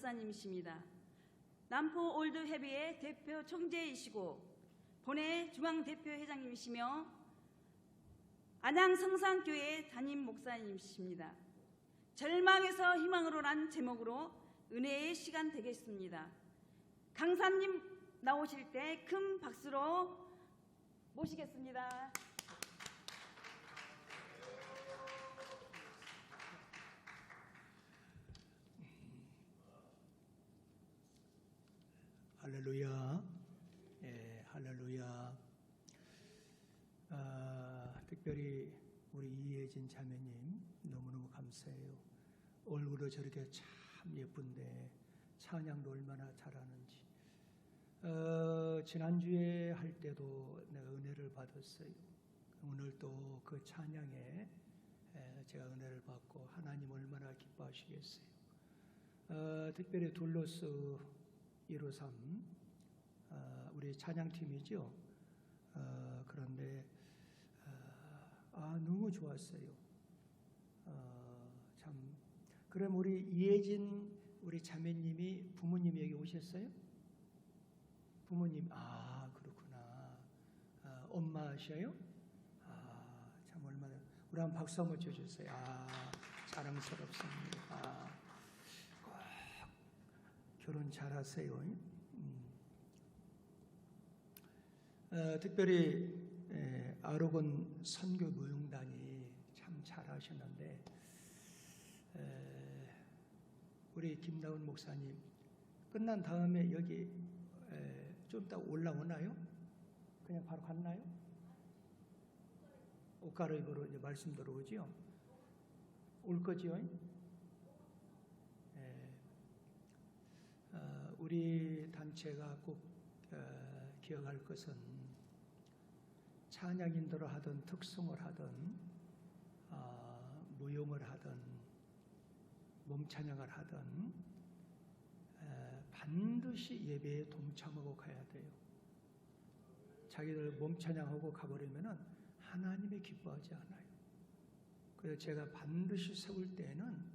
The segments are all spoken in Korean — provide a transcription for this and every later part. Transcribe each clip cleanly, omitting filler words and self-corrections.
목사님이십니다. 남포 올드회비의 대표 총재이시고 본회 중앙대표회장님이시며 안양 성산교회 담임 목사님이십니다. 절망에서 희망으로 란 제목으로 은혜의 시간 되겠습니다. 강사님 나오실 때 큰 박수로 모시겠습니다. 할렐루야. 예, 할렐루야. 특별히 우리 이혜진 자매님 너무너무 감사해요. 얼굴도 저렇게 참 예쁜데 찬양도 얼마나 잘하는지. 지난주에 할 때도 내가 은혜를 받았어요. 오늘 또 그 찬양에 제가 은혜를 받고 하나님 얼마나 기뻐하시겠어요. 특별히 둘로스 153 우리 찬양팀이죠. 그런데 너무 좋았어요. 참 그럼 우리 이혜진 우리 자매님이 부모님이 여기 오셨어요? 부모님 그렇구나. 엄마셔요? 참 얼마나 우리 한번 박수 한번 쳐주세요. 자랑스럽습니다. 꼭 결혼 잘하세요. 특별히 아로곤 선교무용단이 참 잘하셨는데 우리 김나은 목사님 끝난 다음에 여기 좀 이따 올라오나요? 그냥 바로 갔나요? 옷 갈아입으러 이제 말씀 들어오지요? 올 거지요? 우리 단체가 꼭 기억할 것은 찬양인도를 하든 특송을 하든 무용을 하든 몸찬양을 하든 반드시 예배에 동참하고 가야 돼요. 자기들 몸찬양하고 가버리면 하나님이 기뻐하지 않아요. 그래서 제가 반드시 세울 때는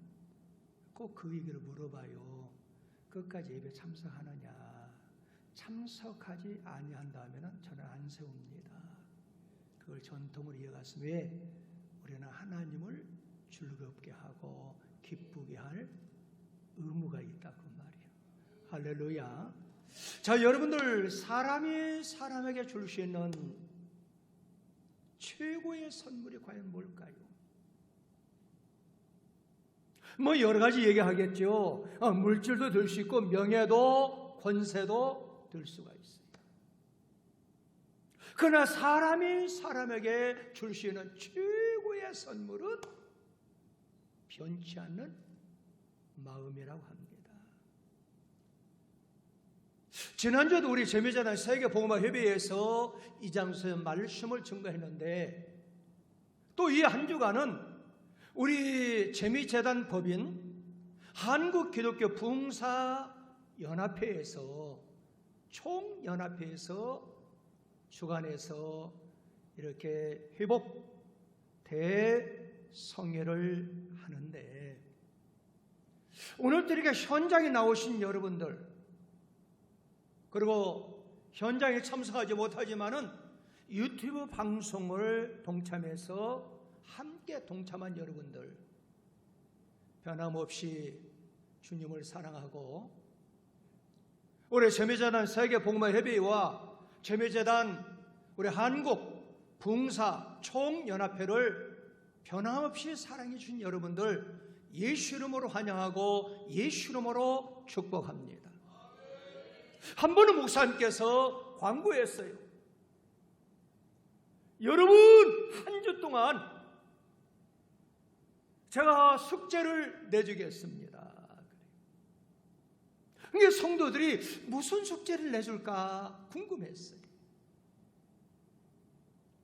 꼭 그 얘기를 물어봐요. 끝까지 예배 참석하느냐. 참석하지 아니한다면 저는 안 세웁니다. 그걸 전통으로 이어갔으면 왜? 우리는 하나님을 즐겁게 하고 기쁘게 할 의무가 있다 그 말이에요. 할렐루야. 자, 여러분들 사람이 사람에게 줄 수 있는 최고의 선물이 과연 뭘까요? 뭐 여러 가지 얘기하겠죠. 물질도 될 수 있고 명예도 권세도 될 수가 있어요. 그러나 사람이 사람에게 줄 수 있는 최고의 선물은 변치 않는 마음이라고 합니다. 지난주에도 우리 재미재단 세계복음화협의회에서 이 장소에 말씀을 증거했는데 또 이 한 주간은 우리 재미재단 법인 한국기독교 부흥사연합회에서 총연합회에서 주관해서 이렇게 회복 대성회를 하는데 오늘 또 이렇게 현장에 나오신 여러분들 그리고 현장에 참석하지 못하지만은 유튜브 방송을 동참해서 함께 동참한 여러분들 변함없이 주님을 사랑하고 우리 재미재단 세계복음화협의회와 재미재단 우리 한국 부흥사 총연합회를 변함없이 사랑해 주신 여러분들 예수 이름으로 환영하고 예수 이름으로 축복합니다. 한 번은 목사님께서 광고했어요. 여러분 한 주 동안 제가 숙제를 내주겠습니다. 그러니까 성도들이 무슨 숙제를 내줄까 궁금했어요.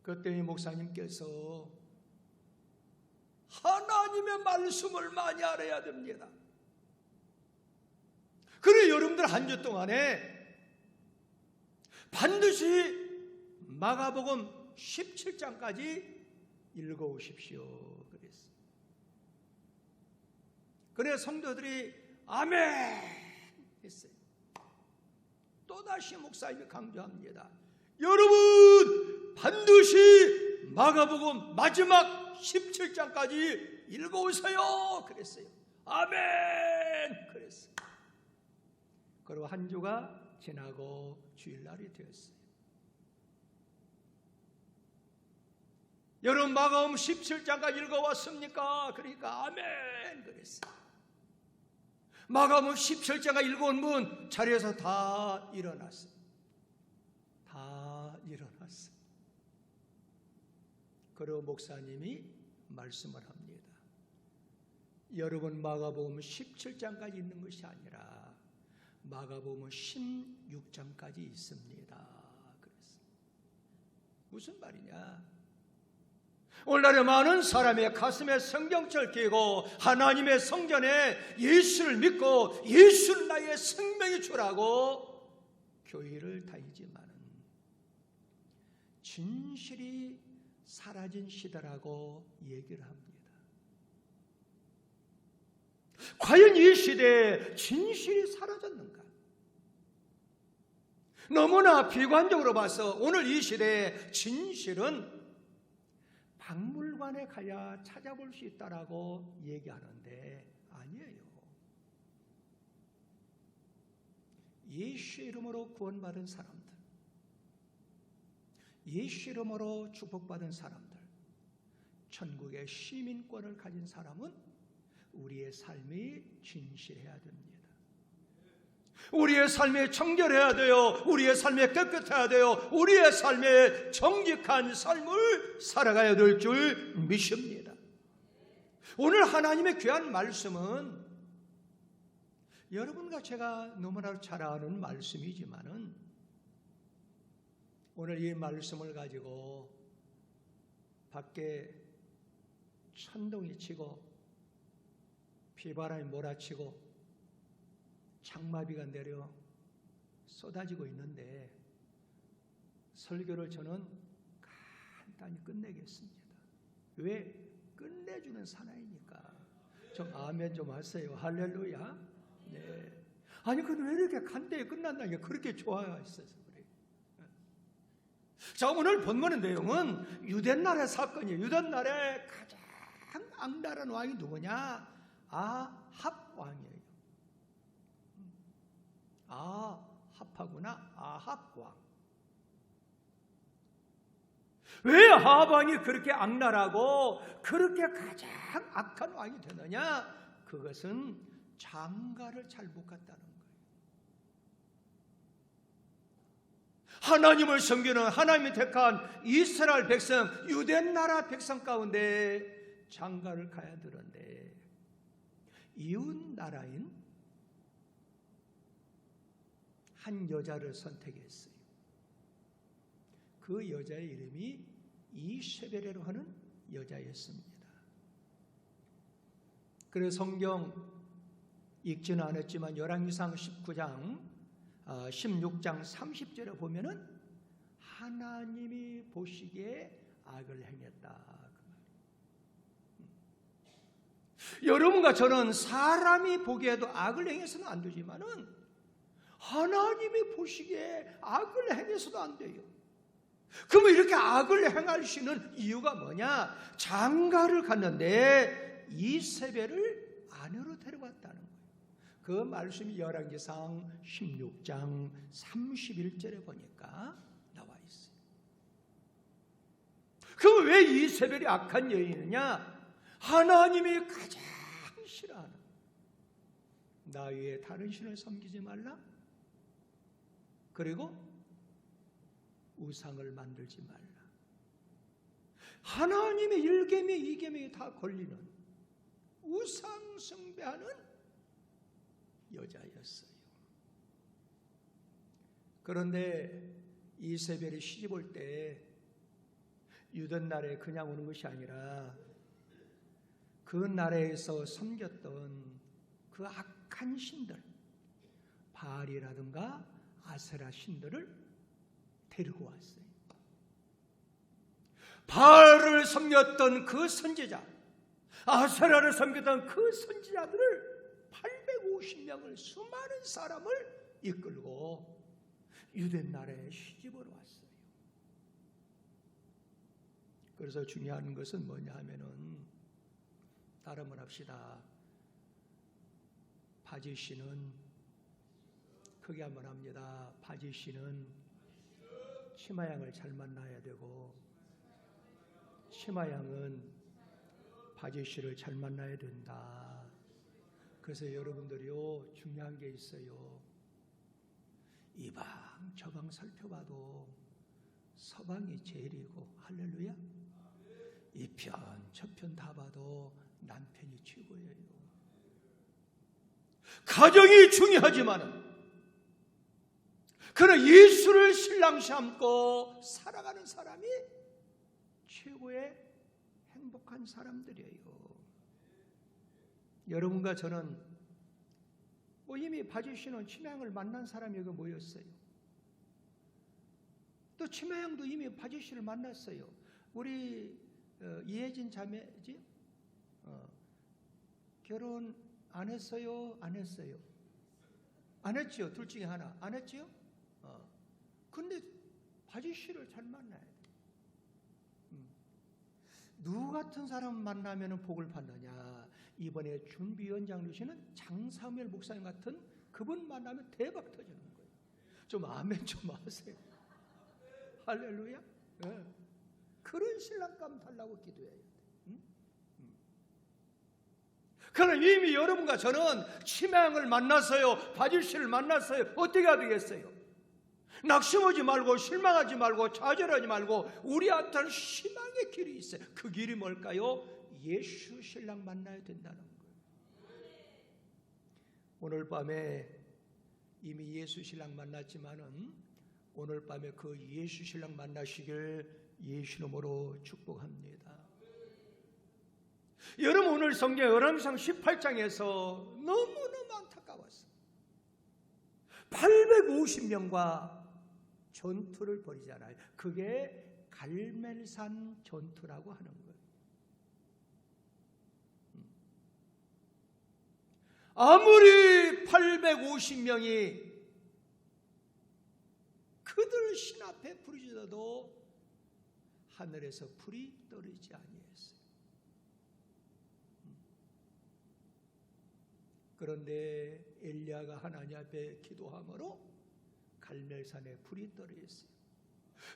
그때 목사님께서 하나님의 말씀을 많이 알아야 됩니다. 그래 여러분들 한 주 동안에 반드시 마가복음 17장까지 읽어오십시오 그랬어요. 그래 성도들이 아멘 했어요. 또다시 목사님이 강조합니다. 여러분 반드시 마가복음 마지막 17장까지 읽어오세요. 그랬어요. 아멘. 그랬어요. 그리고 한 주가 지나고 주일날이 되었어요. 여러분 마가복음 17장까지 읽어왔습니까? 그러니까 아멘. 그랬어요. 마가복음 17장까지 읽어온 분 자리에서 다 일어났어요. 다 일어났어요. 그리고 목사님이 말씀을 합니다. 여러분 마가복음 17장까지 있는 것이 아니라 마가복음 16장까지 있습니다. 그랬어요. 무슨 말이냐? 오늘날에 많은 사람의 가슴에 성경책을 끼고 하나님의 성전에 예수를 믿고 예수는 나의 생명의 주라고 교회를 다니지만은 진실이 사라진 시대라고 얘기를 합니다. 과연 이 시대에 진실이 사라졌는가? 너무나 비관적으로 봐서 오늘 이 시대의 진실은 박물관에 가야 찾아볼 수 있다라고 얘기하는데 아니에요. 예수 이름으로 구원받은 사람들, 예수 이름으로 축복받은 사람들, 천국의 시민권을 가진 사람은 우리의 삶이 진실해야 됩니다. 우리의 삶이 청결해야 돼요. 우리의 삶이 깨끗해야 돼요. 우리의 삶에 정직한 삶을 살아가야 될 줄 믿습니다. 오늘 하나님의 귀한 말씀은 여러분과 제가 너무나 잘 아는 말씀이지만은 오늘 이 말씀을 가지고 밖에 천둥이 치고 비바람이 몰아치고 장마비가 내려 쏟아지고 있는데 설교를 저는 간단히 끝내겠습니다. 왜? 끝내주는 사나이니까. 좀 아멘 좀 하세요. 할렐루야. 네. 아니 근데 왜 이렇게 간단히 끝난다는 게 그렇게 좋아했어서 그래요. 자, 오늘 본문의 내용은 유대나라의 사건이에요. 유대나라의 가장 악랄한 왕이 누구냐? 아합 왕이에요. 아합하구나. 아합 왕. 왜 아합 왕이 그렇게 악랄하고 그렇게 가장 악한 왕이 되느냐? 그것은 장가를 잘 못 갔다는 거예요. 하나님을 섬기는 하나님이 택한 이스라엘 백성, 유대나라 백성 가운데 장가를 가야 되는데 이웃 나라인 한 여자를 선택했어요. 그 여자의 이름이 이세벨이라고 하는 여자였습니다. 그래서 성경 읽지는 않았지만 열왕기상 19장 16장 30절에 보면은 하나님이 보시기에 악을 행했다. 여러분과 저는 사람이 보기에도 악을 행해서는 안 되지만은 하나님이 보시기에 악을 행해서도 안 돼요. 그러면 이렇게 악을 행할 수 있는 이유가 뭐냐? 장가를 갔는데 이세벨을 아내로 데려왔다는 거예요. 그 말씀이 열왕기상 16장 31절에 보니까 나와 있어요. 그럼 왜 이세벨이 악한 여인이냐? 하나님이 가장 싫어하는 나 위에 다른 신을 섬기지 말라. 그리고 우상을 만들지 말라. 하나님의 1계명 2계명이 다 걸리는 우상 숭배하는 여자였어요. 그런데 이세벨이 시집 올 때 유대나라에 그냥 오는 것이 아니라 그 나라에서 섬겼던 그 악한 신들, 바알이라든가 아세라 신들을 데리고 왔어요. 바알을 섬겼던 그 선지자, 아세라를 섬겼던 그 선지자들을 850명을 수많은 사람을 이끌고 유대 나라에 시집을 왔어요. 그래서 중요한 것은 뭐냐 하면은 따라만 합시다. 바지씨는 크게 한번 합니다. 바지씨는 치마양을 잘 만나야 되고 치마양은 바지씨를 잘 만나야 된다. 그래서 여러분들이요 중요한 게 있어요. 이방 저방 살펴봐도 서방이 제일이고 할렐루야. 이편 저편 다 봐도 남편이 최고예요. 가정이 중요하지만은 그러나 예수를 신랑 삼고 살아가는 사람이 최고의 행복한 사람들이에요. 여러분과 저는 이미 바지씨는 치마양을 만난 사람이 여기 모였어요. 또 치마양도 이미 바지씨를 만났어요. 우리 이혜진 자매지? 결혼 안 했어요? 안 했어요? 안 했죠? 둘 중에 하나. 안 했죠? 근데 바지씨를 잘 만나야 돼. 누구 같은 사람 만나면 복을 받느냐? 이번에 준비위원장 되시는 장사무엘 목사님 같은 그분 만나면 대박 터지는 거예요. 좀 아멘 좀 하세요. 할렐루야. 네. 그런 신랑감 달라고 기도해야 돼. 그러나 이미 여러분과 저는 치마양을 만났어요. 바지씨를 만났어요. 어떻게 해야 되겠어요? 낙심하지 말고 실망하지 말고 좌절하지 말고 우리한테는 희망의 길이 있어요. 그 길이 뭘까요? 예수 신랑 만나야 된다는 거예요. 오늘 밤에 이미 예수 신랑 만났지만은 오늘 밤에 그 예수 신랑 만나시길 예수 이름으로 축복합니다. 여러분 오늘 성경 열왕기상 18장에서 너무너무 안타까웠어요. 850명과 전투를 벌이잖아요. 그게 갈멜산 전투라고 하는 거예요. 아무리 850명이 그들 신 앞에 부르짖어도 하늘에서 불이 떨어지지 아니했어요. 그런데 엘리야가 하나님 앞에 기도함으로 갈멜산에 불이 떨어졌어요.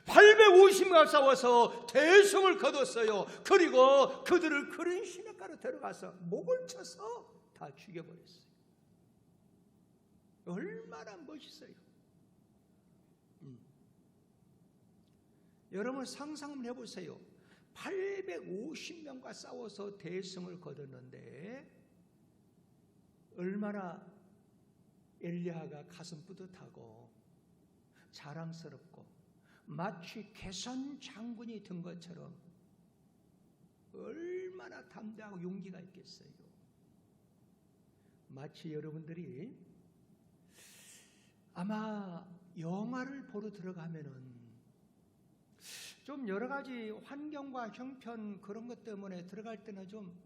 850명 싸워서 대성을 거뒀어요. 그리고 그들을 그런 시냇가로 데려가서 목을 쳐서 다 죽여버렸어요. 얼마나 멋있어요. 여러분 상상을 해보세요. 850명과 싸워서 대성을 거뒀는데 얼마나 엘리야가 가슴 뿌듯하고 자랑스럽고 마치 개선 장군이 된 것처럼 얼마나 담대하고 용기가 있겠어요. 마치 여러분들이 아마 영화를 보러 들어가면은 좀 여러 가지 환경과 형편 그런 것 때문에 들어갈 때는 좀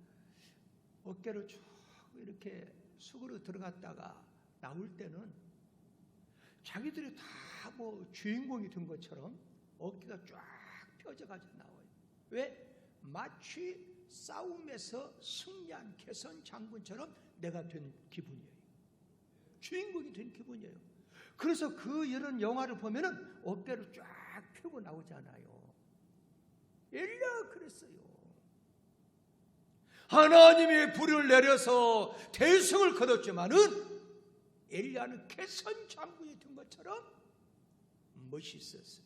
어깨를 쭉 이렇게 숙으로 들어갔다가 나올 때는 자기들이 다 뭐 주인공이 된 것처럼 어깨가 쫙 펴져가지고 나와요. 왜? 마치 싸움에서 승리한 개선 장군처럼 내가 된 기분이에요. 주인공이 된 기분이에요. 그래서 그 이런 영화를 보면은 어깨를 쫙 펴고 나오잖아요. 엘리야가 그랬어요. 하나님이 불을 내려서 대성을 거뒀지만은 엘리야는 개선 장군이 된 것처럼 멋있었어요.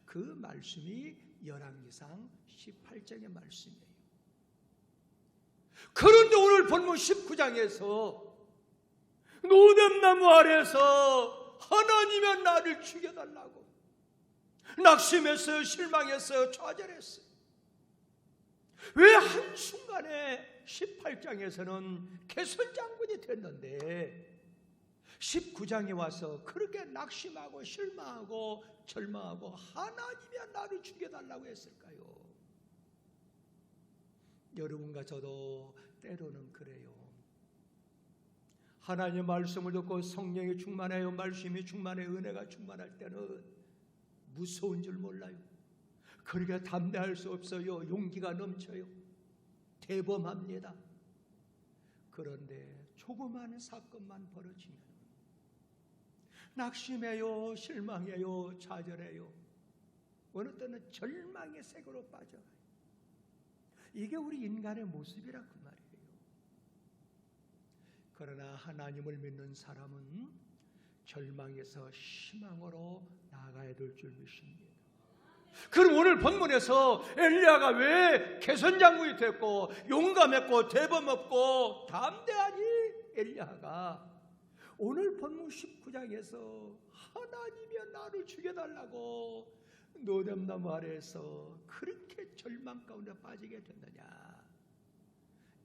그 말씀이 열왕기상 18장의 말씀이에요. 그런데 오늘 본문 19장에서 노뎀나무 아래에서 하나님의 나를 죽여달라고 낙심했어요. 실망했어요. 좌절했어요. 왜 한순간에 18장에서는 개선 장군이 됐는데 19장에 와서 그렇게 낙심하고 실망하고 절망하고 하나님이 나를 죽여달라고 했을까요? 여러분과 저도 때로는 그래요. 하나님의 말씀을 듣고 성령이 충만해요. 말씀이 충만해 은혜가 충만할 때는 무서운 줄 몰라요. 그러니까 담대할 수 없어요. 용기가 넘쳐요. 대범합니다. 그런데 조그마한 사건만 벌어지면 낙심해요, 실망해요, 좌절해요. 어느 때는 절망의 색으로 빠져가요. 이게 우리 인간의 모습이라 그 말이에요. 그러나 하나님을 믿는 사람은 절망에서 희망으로 나아가야 될 줄 믿습니다. 그럼 오늘 본문에서 엘리야가 왜 개선장군이 됐고 용감했고 대범했고 담대하니 엘리야가 오늘 본문 19장에서 하나님이여 나를 죽여달라고 노뎀나무 아래에서 그렇게 절망 가운데 빠지게 됐느냐.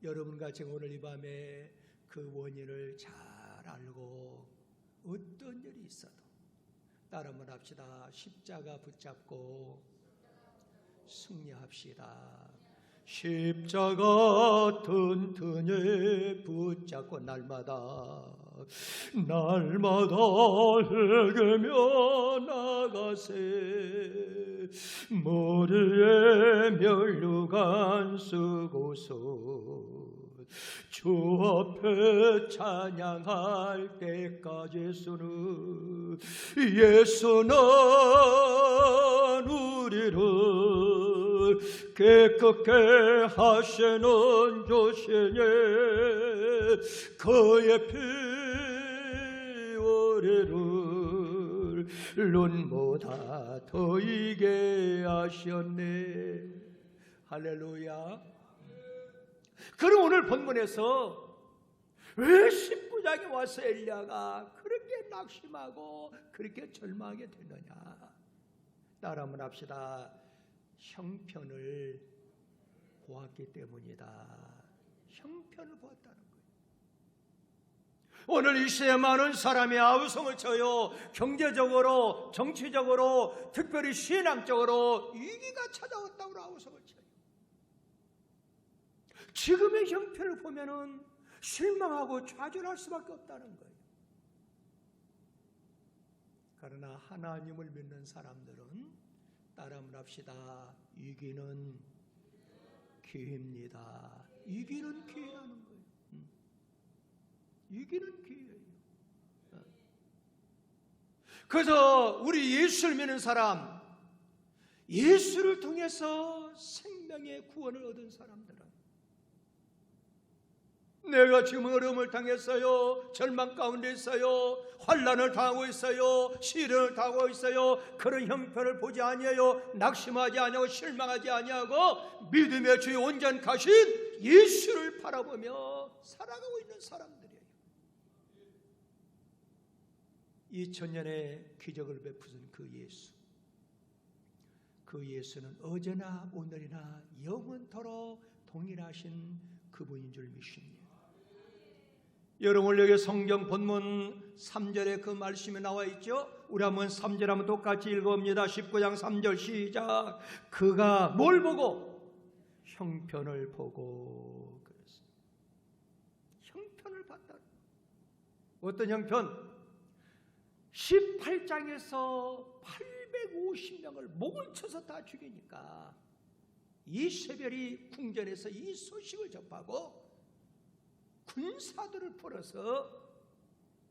여러분과 제가 오늘 이 밤에 그 원인을 잘 알고 어떤 일이 있어도 따라 한번 합시다. 십자가 붙잡고 승리합시다. 십자가 튼튼히 붙잡고 날마다 읽으며 나가세. 머리에 면류관 쓰고서 주 앞에 찬양할 때까지 예수는 우리를 깨끗게 하시는 주시니 그의 피 우리를 눈보다 더 이게 하셨네. 할렐루야. 그럼 오늘 본문에서 왜 19장에 와서 엘리야가 그렇게 낙심하고 그렇게 절망하게 되느냐. 따라 한번 합시다. 형편을 보았기 때문이다. 형편을 보았다는 거예요. 오늘 이 시대에 많은 사람이 아우성을 쳐요. 경제적으로, 정치적으로, 특별히 신앙적으로 위기가 찾아왔다고 아우성을 쳐요. 지금의 형편을 보면은 실망하고 좌절할 수밖에 없다는 거예요. 그러나 하나님을 믿는 사람들은 따라 한번 합시다. 위기는 기회입니다. 위기는 기회라는 거예요. 위기는 기회예요. 그래서 우리 예수를 믿는 사람, 예수를 통해서 생명의 구원을 얻은 사람들은 내가 지금 어려움을 당했어요. 절망 가운데 있어요. 환난을 당하고 있어요. 시련을 당하고 있어요. 그런 형편을 보지 아니하여 낙심하지 아니하고 실망하지 아니하고 믿음의 주의 온전하신 예수를 바라보며 살아가고 있는 사람들이에요. 2000년의 기적을 베푸신 그 예수, 그 예수는 어제나 오늘이나 영원토록 동일하신 그분인 줄 믿습니다. 여러분, 여기 성경 본문 3절에 그 말씀이 나와 있죠. 우리 한번 3절 한번 똑같이 읽어봅니다. 19장 3절 시작. 그가 뭘 보고? 형편을 보고 그랬어요. 형편을 봤다. 어떤 형편? 18장에서 850명을 목을 쳐서 다 죽이니까 이세벨이 궁전에서 이 소식을 접하고 군사들을 풀어서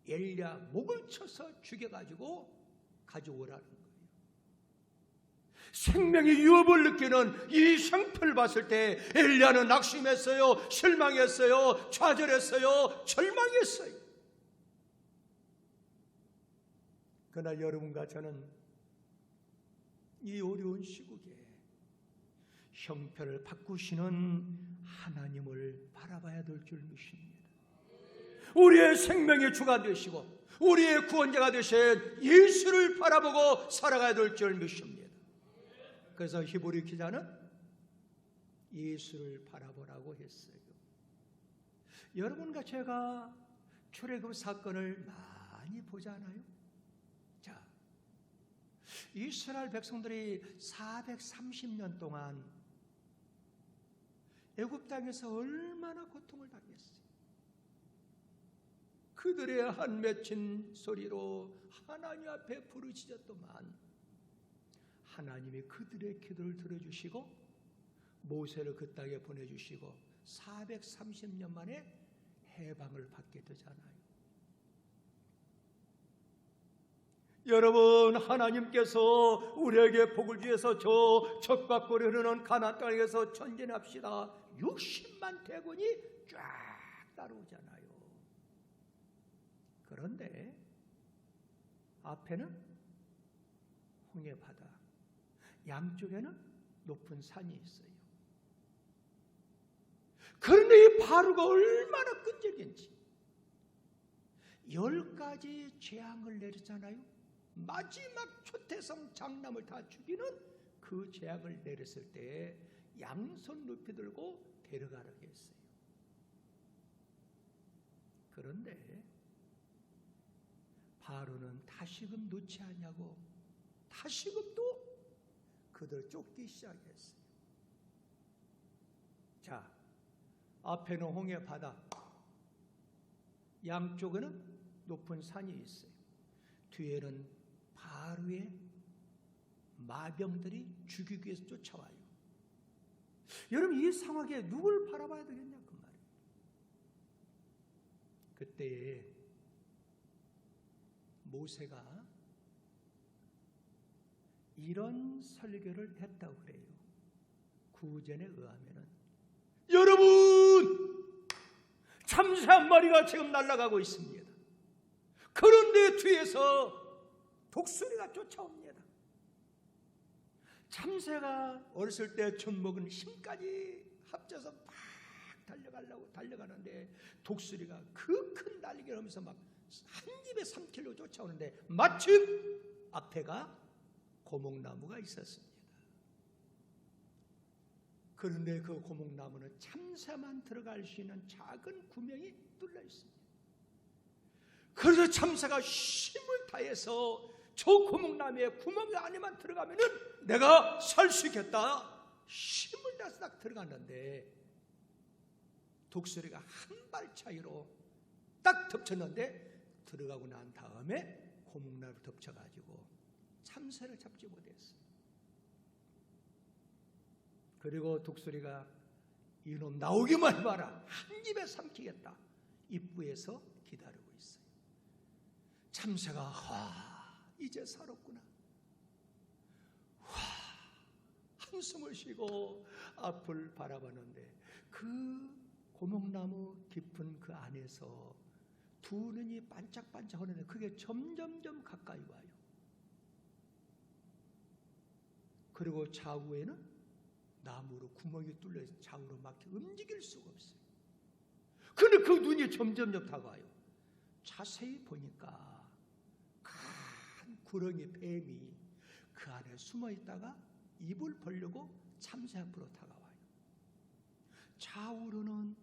엘리야 목을 쳐서 죽여가지고 가져오라는 거예요. 생명의 위협을 느끼는 이 형편을 봤을 때 엘리야는 낙심했어요. 실망했어요. 좌절했어요. 절망했어요. 그러나 여러분과 저는 이 어려운 시국에 형편을 바꾸시는 하나님을 바라봐야 될 줄 믿습니다. 우리의 생명의 주가 되시고 우리의 구원자가 되신 예수를 바라보고 살아가야 될 줄 믿습니다. 그래서 히브리 기자는 예수를 바라보라고 했어요. 여러분과 제가 출애굽 사건을 많이 보잖아요. 자, 이스라엘 백성들이 430년 동안 애굽 땅에서 얼마나 고통을 당했어요. 그들의 한 맺힌 소리로 하나님 앞에 부르짖었더만 하나님이 그들의 기도를 들어주시고 모세를 그 땅에 보내주시고 430년 만에 해방을 받게 되잖아요. 여러분, 하나님께서 우리에게 복을 주셔서 저 적과 꿀이 흐르는 가나안 땅에서 전진합시다. 60만 대군이 쫙 따라오잖아요. 그런데 앞에는 홍해바다, 양쪽에는 높은 산이 있어요. 그런데 이 바로가 얼마나 끈질긴지 10가지 재앙을 내렸잖아요. 마지막 초태성 장남을 다 죽이는 그 재앙을 내렸을 때 양손 높이 들고 데려가라고 했어요. 그런데 바로는 다시금 놓지 않냐고 다시금 또 그들 쫓기 시작했어요. 자, 앞에는 홍해 바다, 양쪽에는 높은 산이 있어요. 뒤에는 바로의 마병들이 죽이기 위해서 쫓아와요. 여러분, 이 상황에 누굴 바라봐야 되겠냐 그 말이에요. 그때 모세가 이런 설교를 했다고 그래요. 구전에 의하면은, 여러분, 참새 한 마리가 지금 날아가고 있습니다. 그런데 뒤에서 독수리가 쫓아옵니다. 참새가 어렸을 때 젖먹은 힘까지 합쳐서 막 달려가려고 달려가는데 독수리가 그 큰 날개를 하면서 막 한 입에 삼키려고 쫓아오는데 마침 앞에가 고목나무가 있었습니다. 그런데 그 고목나무는 참새만 들어갈 수 있는 작은 구멍이 뚫려 있습니다. 그래서 참새가 힘을 다해서 저 고목나무의 구멍 안에만 들어가면은 내가 살 수 있겠다 힘을 다해서 딱 들어갔는데 독수리가 한 발 차이로 딱 덮쳤는데 들어가고 난 다음에 고목나무를 덮쳐가지고 참새를 잡지 못했어요. 그리고 독수리가 이놈 나오기만 해봐라, 한 입에 삼키겠다, 입구에서 기다리고 있어요. 참새가 이제 살았구나, 한숨을 쉬고 앞을 바라봤는데 그 고목나무 깊은 그 안에서 두 눈이 반짝반짝하는데 그게 점점점 가까이 와요. 그리고 좌우에는 나무로 구멍이 뚫려 좌우로 막혀 움직일 수가 없어요. 그런데 그 눈이 점점점 다가와요. 자세히 보니까 큰 구렁이 뱀이 그 안에 숨어 있다가 입을 벌리고 참새 앞으로 다가와요. 좌우로는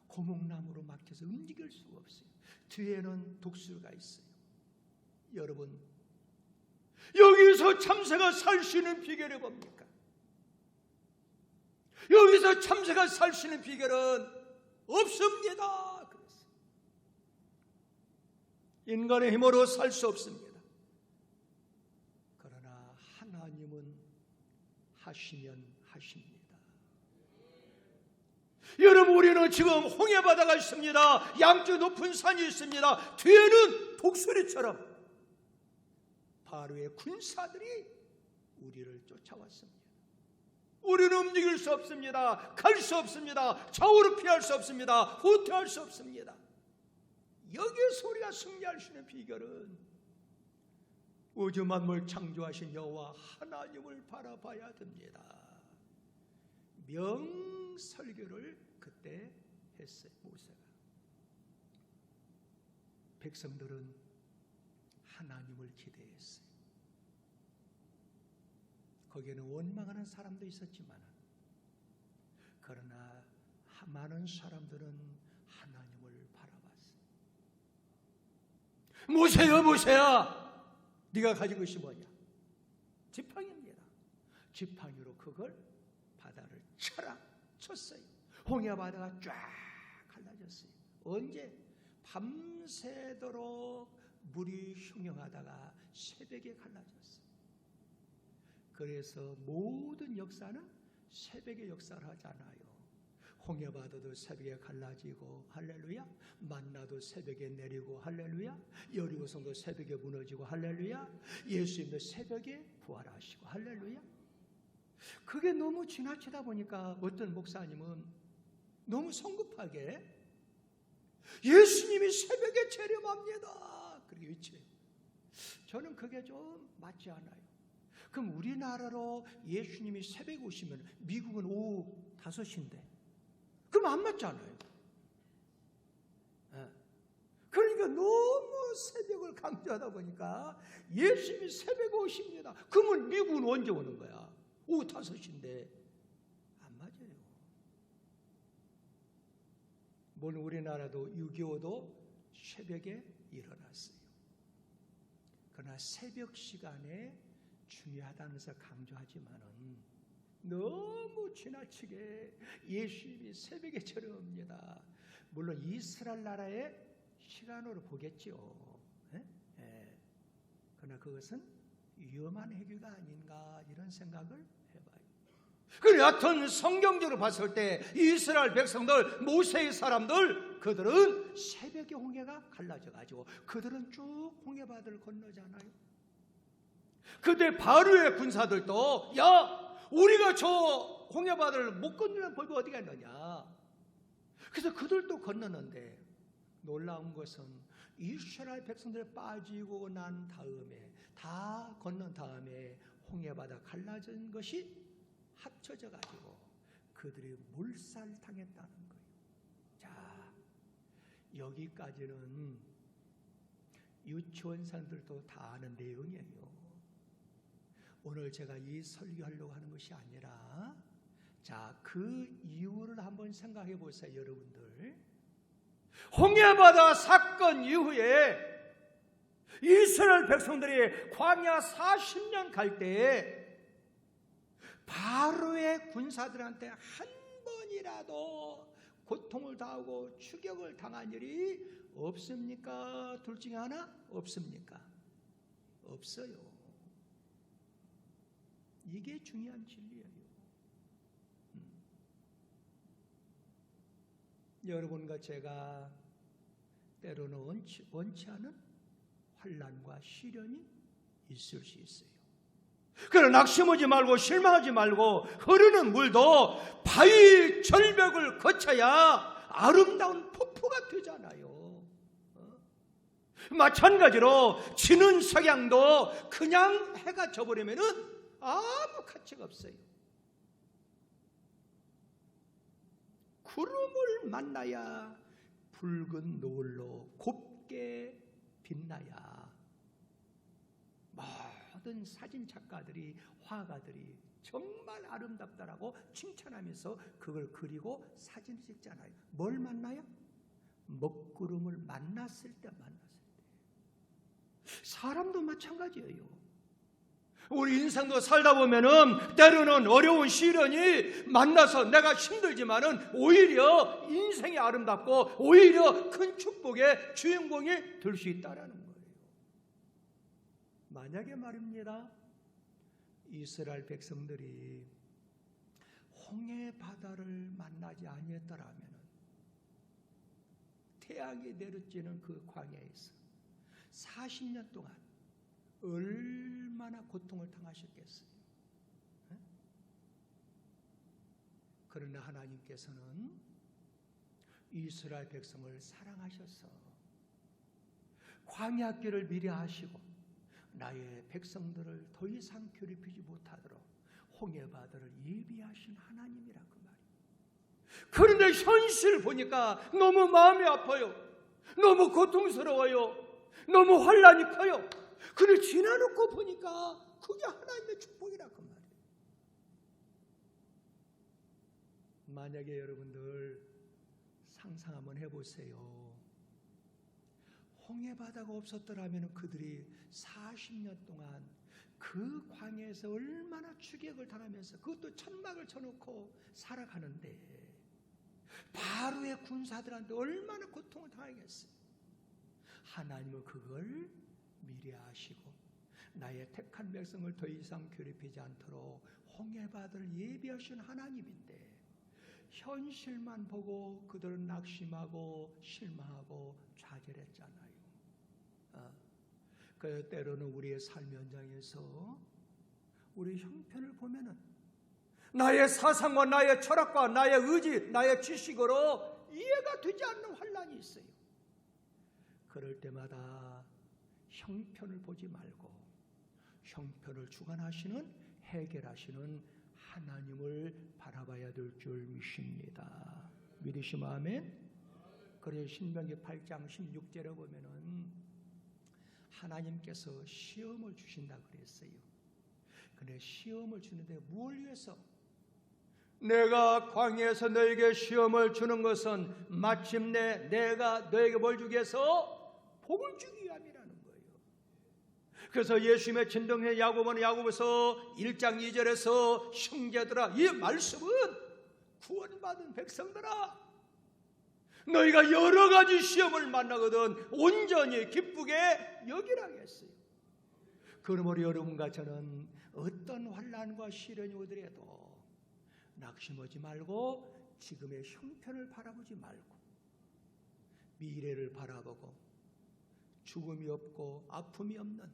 고목나무로 막혀서 움직일 수가 없어요. 뒤에는 독수리가 있어요. 여러분, 여기서 참새가 살 수 있는 비결이 뭡니까? 여기서 참새가 살 수 있는 비결은 없습니다. 그랬어요. 인간의 힘으로 살 수 없습니다. 그러나 하나님은 하시면 하십니다. 여러분, 우리는 지금 홍해바다가 있습니다. 양쪽 높은 산이 있습니다. 뒤에는 독수리처럼 바로의 군사들이 우리를 쫓아왔습니다. 우리는 움직일 수 없습니다. 갈 수 없습니다. 좌우로 피할 수 없습니다. 후퇴할 수 없습니다. 여기에서 우리가 승리할 수 있는 비결은 우주 만물 창조하신 여호와 하나님을 바라봐야 됩니다. 명설교를 그때 했어요. 모세가. 백성들은 하나님을 기대했어요. 거기에는 원망하는 사람도 있었지만 그러나 많은 사람들은 하나님을 바라봤어요. 모세야, 모세야, 네가 가진 것이 뭐냐? 지팡이입니다. 지팡이로 그걸 바다를 쳐라 쳤어요. 홍해 바다가 쫙 갈라졌어요. 언제? 밤새도록 물이 흉흉하다가 새벽에 갈라졌어. 그래서 모든 역사는 새벽에 역사를 하잖아요. 홍해바다도 새벽에 갈라지고 할렐루야. 만나도 새벽에 내리고 할렐루야. 여리고성도 새벽에 무너지고 할렐루야. 예수님도 새벽에 부활하시고 할렐루야. 그게 너무 지나치다 보니까 어떤 목사님은 너무 성급하게 예수님이 새벽에 재림합니다 그렇게 외쳐요. 저는 그게 좀 맞지 않아요. 그럼 우리나라로 예수님이 새벽에 오시면 미국은 오후 5시인데 그럼 안 맞잖아요. 그러니까 너무 새벽을 강조하다 보니까 예수님이 새벽에 오십니다. 그러면 미국은 언제 오는 거야? 오후 5시인데 안 맞아요. 물론 우리나라도 6.25도 새벽에 일어났어요. 그러나 새벽 시간에 중요하다면서 강조하지만은 너무 지나치게 예수님이 새벽에 재림합니다. 물론 이스라엘 나라의 시간으로 보겠죠. 그러나 그것은 위험한 해교가 아닌가 이런 생각을 해봐요. 그 여튼 성경적으로 봤을 때 이스라엘 백성들, 모세의 사람들, 그들은 새벽에 홍해가 갈라져가지고 그들은 쭉 홍해바다를 건너잖아요. 그때 바로의 군사들도 야 우리가 저 홍해바다를 못 건너는 법이 어디가 있느냐. 그래서 그들도 건너는데 놀라운 것은 이스라엘 백성들이 빠지고 난 다음에 다 건넌 다음에 홍해바다 갈라진 것이 합쳐져 가지고 그들이 몰살당했다는 거예요. 자, 여기까지는 유치원생들도 다 아는 내용이에요. 오늘 제가 이 설교하려고 하는 것이 아니라 자, 그 이유를 한번 생각해 보세요, 여러분들. 홍해바다 사건 이후에 이스라엘 백성들이 광야 40년 갈 때에 바로의 군사들한테 한 번이라도 고통을 당하고 추격을 당한 일이 없습니까? 둘 중에 하나? 없습니까? 없어요. 이게 중요한 진리예요. 여러분과 제가 때로는 원치 않은 환난과 시련이 있을 수 있어요. 그러나 낙심하지 말고 실망하지 말고 흐르는 물도 바위 절벽을 거쳐야 아름다운 폭포가 되잖아요. 마찬가지로 지는 석양도 그냥 해가 져버리면은 아무 가치가 없어요. 구름을 만나야 붉은 노을로 곱게 빛나야 모든 사진 작가들이 화가들이 정말 아름답다라고 칭찬하면서 그걸 그리고 사진을 찍잖아요. 뭘 만나요? 먹구름을 만났을 때 사람도 마찬가지예요. 우리 인생도 살다 보면은 때로는 어려운 시련이 만나서 내가 힘들지만은 오히려 인생이 아름답고 오히려 큰 축복의 주인공이 될 수 있다라는 거예요. 만약에 말입니다. 이스라엘 백성들이 홍해 바다를 만나지 아니했더라면 태양이 내려지는 그 광야에서 40년 동안 얼마나 고통을 당하셨겠어요. 그러나 하나님께서는 이스라엘 백성을 사랑하셔서 광야길을 미리 하시고 나의 백성들을 더 이상 괴롭히지 못하도록 홍해바다를 예비하신 하나님이라 그 말이에요. 그런데 현실을 보니까 너무 마음이 아파요. 너무 고통스러워요. 너무 환난이 커요. 그를 지나놓고 보니까 그게 하나님의 축복이라 그 말이에요. 만약에 여러분들 상상 한번 해보세요. 홍해바다가 없었더라면 그들이 40년 동안 그 광야에서 얼마나 추격을 당하면서 그것도 천막을 쳐놓고 살아가는데 바로의 군사들한테 얼마나 고통을 당하겠어요. 하나님은 그걸 미리 아시고 나의 택한 백성을 더 이상 괴롭히지 않도록 홍해바다를 예비하신 하나님인데 현실만 보고 그들은 낙심하고 실망하고 좌절했잖아요. 그 때로는 우리의 삶 현장에서 우리 형편을 보면은 나의 사상과 나의 철학과 나의 의지, 나의 지식으로 이해가 되지 않는 환란이 있어요. 그럴 때마다 형편을 보지 말고 형편을 주관하시는 해결하시는 하나님을 바라봐야 될 줄 믿습니다. 믿으시면 아멘. 그래서 신명기 8장 16절에 보면은 하나님께서 시험을 주신다 그랬어요. 근데 시험을 주는데 뭘 위해서? 내가 광야에서 너에게 시험을 주는 것은 마침내 내가 너에게 뭘 주기 위해서? 복을 주기 위함이라는 거예요. 그래서 예수님의 진동의 야고보서 1장 2절에서 형제들아, 이 말씀은 구원받은 백성들아, 너희가 여러 가지 시험을 만나거든 온전히 기쁘게 여기라고 했어요. 그러므로 여러분과 저는 어떤 환난과 시련이 오더라도 낙심하지 말고 지금의 형편을 바라보지 말고 미래를 바라보고 죽음이 없고 아픔이 없는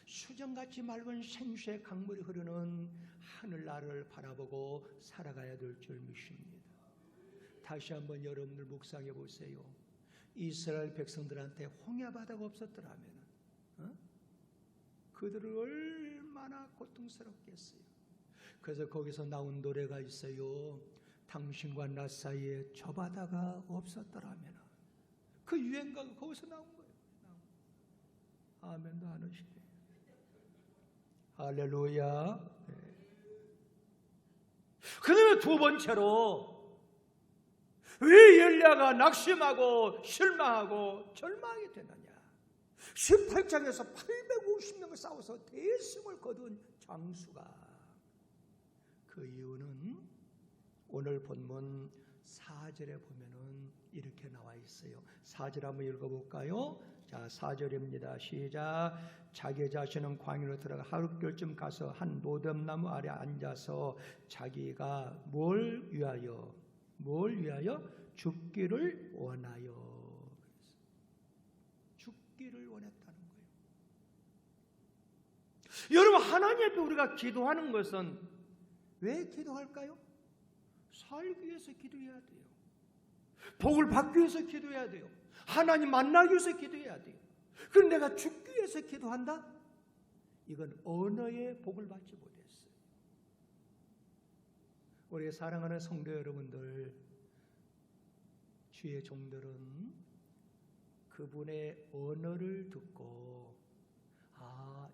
수정같이 맑은 생수의 강물이 흐르는 하늘나라를 바라보고 살아가야 될 줄 믿습니다. 다시 한번 여러분들 묵상해 보세요. 이스라엘 백성들한테 홍해바다가 없었더라면 그들을 얼마나 고통스럽겠어요. 그래서 거기서 나온 노래가 있어요. 당신과 나 사이에 저 바다가 없었더라면. 그 유행가가 거기서 나온 거예요. 아멘도 안 하시네. 할렐루야. 네. 그 다음에 두 번째로 왜 엘리야가 낙심하고 실망하고 절망하게 되느냐. 18장에서 850명을 싸워서 대승을 거둔 장수가, 그 이유는 오늘 본문 4절에 보면은 이렇게 나와 있어요. 4절 한번 읽어볼까요? 자, 4절입니다. 시작. 자기 자신은 광야로 들어가 하룻결쯤 가서 한 노듭나무 아래 앉아서 자기가 뭘 위하여 죽기를 원하여. 죽기를 원했다는 거예요. 여러분, 하나님 앞에 우리가 기도하는 것은 왜 기도할까요? 살기 위해서 기도해야 돼요. 복을 받기 위해서 기도해야 돼요. 하나님 만나기 위해서 기도해야 돼요. 그럼 내가 죽기 위해서 기도한다? 이건 언어의 복을 받지 못했어요. 우리 사랑하는 성도 여러분들, 주의 종들은 그분의 언어를 듣고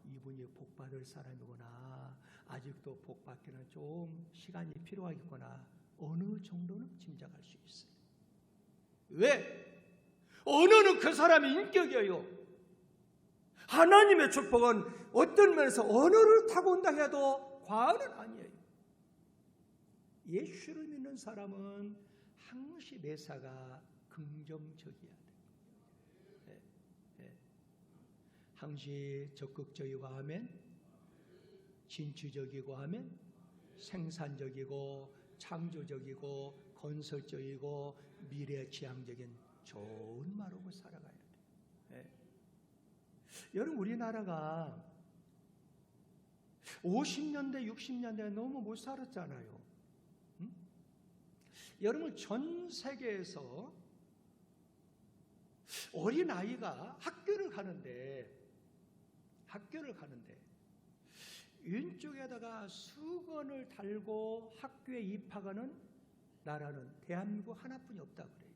이분이 복받을 사람이구나, 아직도 복받기는 좀 시간이 필요하겠구나, 어느 정도는 짐작할 수 있어요. 왜? 언어는 그 사람의 인격이에요. 하나님의 축복은 어떤 면에서 언어를 타고 온다 해도 과언은 아니에요. 예수를 믿는 사람은 항시 매사가 긍정적이어야 돼요. 항시 적극적이고 하면, 진취적이고 하면, 생산적이고 창조적이고 건설적이고 미래지향적인 좋은 말하고 살아가야 돼요. 여러분, 우리나라가 50년대 60년대에 너무 못 살았잖아요. 여러분, 전 세계에서 어린아이가 학교를 가는데 왼쪽에다가 수건을 달고 학교에 입학하는 나라는 대한민국 하나뿐이 없다 그래요.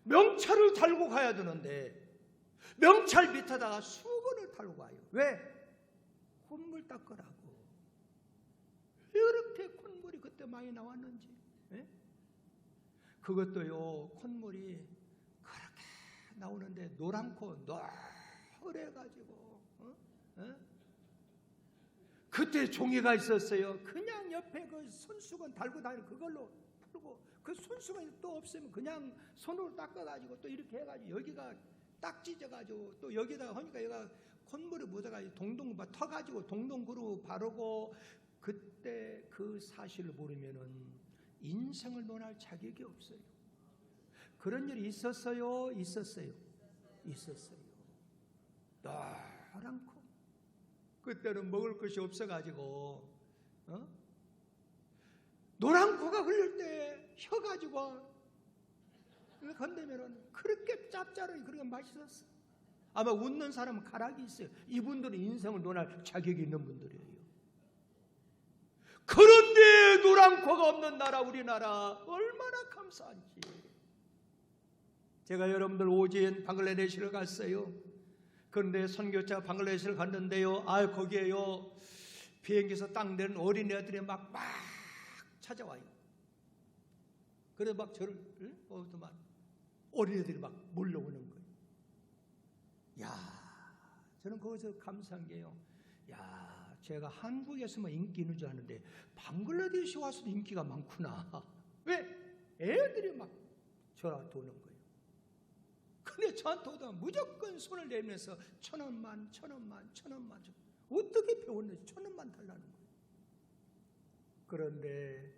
명찰을 달고 가야 되는데 명찰 밑에다가 수건을 달고 가요. 왜? 콧물 닦으라고. 이렇게 콧물이 그때 많이 나왔는지. 그것도요, 콧물이 그렇게 나오는데 노랗고 노래가지고 그때 종이가 있었어요. 그냥 옆에 그 손수건 달고 다니는 그걸로 털고 그 손수가 또 없으면 그냥 손으로 닦아가지고 또 이렇게 해가지고 여기가 딱 찢어가지고 또 여기다가 하니까 얘가 콧물이 묻어가지고 동동 터가지고 동동 그루 바르고 그때 그 사실을 모르면은 인생을 논할 자격이 없어요. 그런 일이 있었어요? 있었어요? 있었어요. 노랗고 그때는 먹을 것이 없어가지고 노란 코가 흘릴 때 혀 가지고 건드면은 그렇게 짭짤하게 그렇게 맛있었어. 아마 웃는 사람은 가락이 있어요. 이분들은 인생을 논할 자격이 있는 분들이에요. 그런데 노란 코가 없는 나라 우리나라 얼마나 감사한지. 제가 여러분들 오진 방글라데시를 갔어요. 그런데 선교차 방글라데시를 갔는데요. 거기에요 비행기에서 딱 내린 어린애들이 막 찾아와요. 그래서 막 저를 막 어린애들이 막 몰려오는 거예요. 야, 저는 거기서 감사한 게요. 야, 제가 한국에서만 인기 있는 줄 아는데 방글라데시 와서도 인기가 많구나. 왜? 애들이 막 저한테 오는 거예요. 근데 저한테 오다가 무조건 손을 내밀면서 1,000원만 어떻게 배웠는지 1,000원만 달라는 거예요. 그런데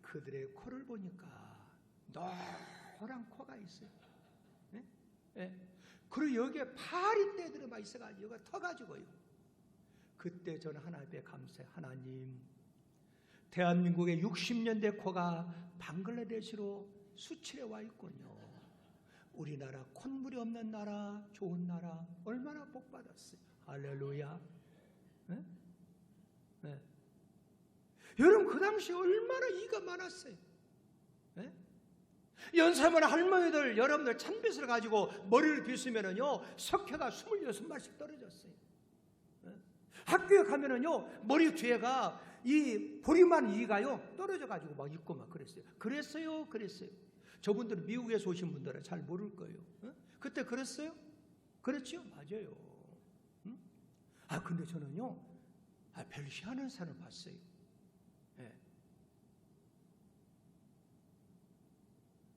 그들의 코를 보니까 노란 코가 있어요. 네? 네. 그리고 여기에 파리 떼들이 막 있어가지고 여기가 터가지고요. 그때 저는 하나님께 감사해요. 하나님, 대한민국의 60년대 코가 방글라데시로 수출해 와 있군요. 우리나라 콧물이 없는 나라, 좋은 나라, 얼마나 복받았어요. 할렐루야. 네? 네. 여러분 그 당시 얼마나 이가 많았어요. 네? 연세만 할머니들 여러분들 찬빗을 가지고 머리를 빗으면은요 석회가 26마리씩 떨어졌어요. 네? 학교에 가면은요 머리 뒤에가 이 보리만 이가요 떨어져 가지고 막 있고 막 그랬어요. 저분들은 미국에서 오신 분들은 잘 모를 거예요. 네? 그때 그랬어요? 그랬죠? 맞아요. 응? 근데 저는요 별 희한한 사람을 봤어요. 네.